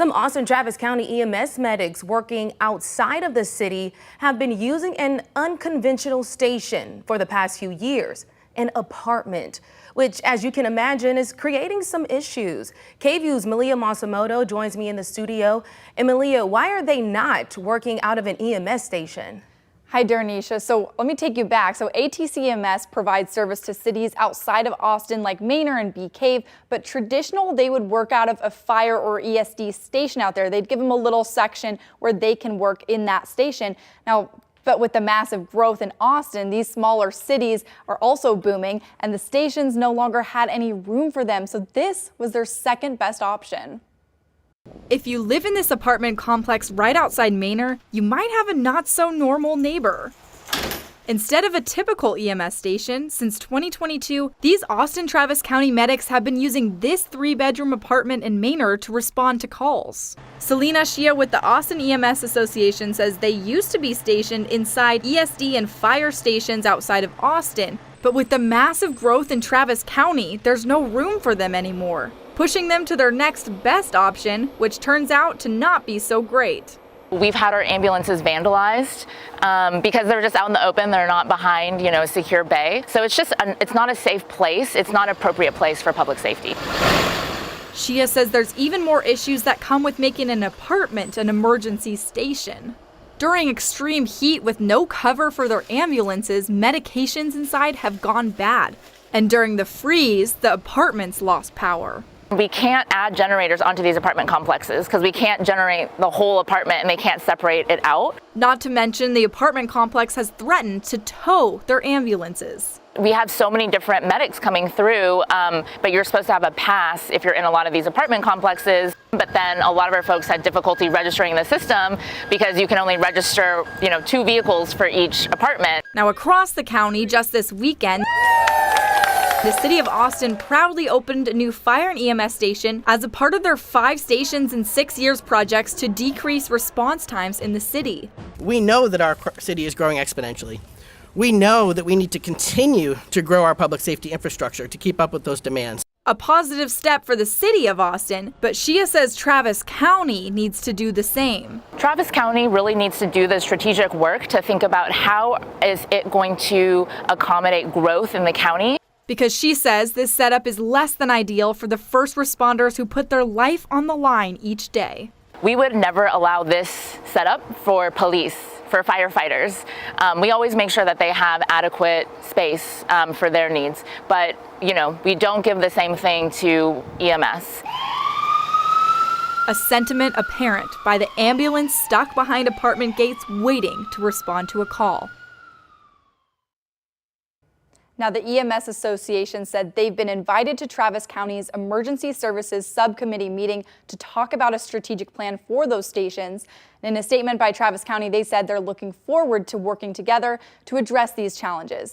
Some Austin Travis County EMS medics working outside of the city have been using an unconventional station for the past few years, an apartment, which, as you can imagine, is creating some issues. KVUE's Malia Masamoto joins me in the studio. And Malia, why are they not working out of an EMS station? Hi, Darnisha. So let me take you back. So ATCEMS provides service to cities outside of Austin like Manor and Bee Cave, but traditional, they would work out of a fire or ESD station out there. They'd give them a little section where they can work in that station. Now, but with the massive growth in Austin, these smaller cities are also booming, and the stations no longer had any room for them. So this was their second best option. If you live in this apartment complex right outside Manor, you might have a not-so-normal neighbor. Instead of a typical EMS station, since 2022, these Austin Travis County medics have been using this 3-bedroom apartment in Manor to respond to calls. Selena Shia with the Austin EMS Association says they used to be stationed inside ESD and fire stations outside of Austin, but with the massive growth in Travis County, there's no room for them anymore, pushing them to their next best option, which turns out to not be so great. We've had our ambulances vandalized because they're just out in the open. They're not behind, a secure bay. So it's not a safe place. It's not an appropriate place for public safety. Shia says there's even more issues that come with making an apartment an emergency station. During extreme heat with no cover for their ambulances, medications inside have gone bad. And during the freeze, the apartments lost power. We can't add generators onto these apartment complexes because we can't generate the whole apartment and they can't separate it out. Not to mention the apartment complex has threatened to tow their ambulances. We have so many different medics coming through, but you're supposed to have a pass if you're in a lot of these apartment complexes. But then a lot of our folks had difficulty registering the system because you can only register, 2 vehicles for each apartment. Now across the county just this weekend, the city of Austin proudly opened a new fire and EMS station as a part of their 5 stations in 6 years projects to decrease response times in the city. We know that our city is growing exponentially. We know that we need to continue to grow our public safety infrastructure to keep up with those demands. A positive step for the city of Austin, but Shia says Travis County needs to do the same. Travis County really needs to do the strategic work to think about how is it going to accommodate growth in the county. Because she says this setup is less than ideal for the first responders who put their life on the line each day. We would never allow this setup for police, for firefighters. We always make sure that they have adequate space for their needs. But, we don't give the same thing to EMS. A sentiment apparent by the ambulance stuck behind apartment gates waiting to respond to a call. Now, the EMS Association said they've been invited to Travis County's Emergency Services Subcommittee meeting to talk about a strategic plan for those stations. In a statement by Travis County, they said they're looking forward to working together to address these challenges.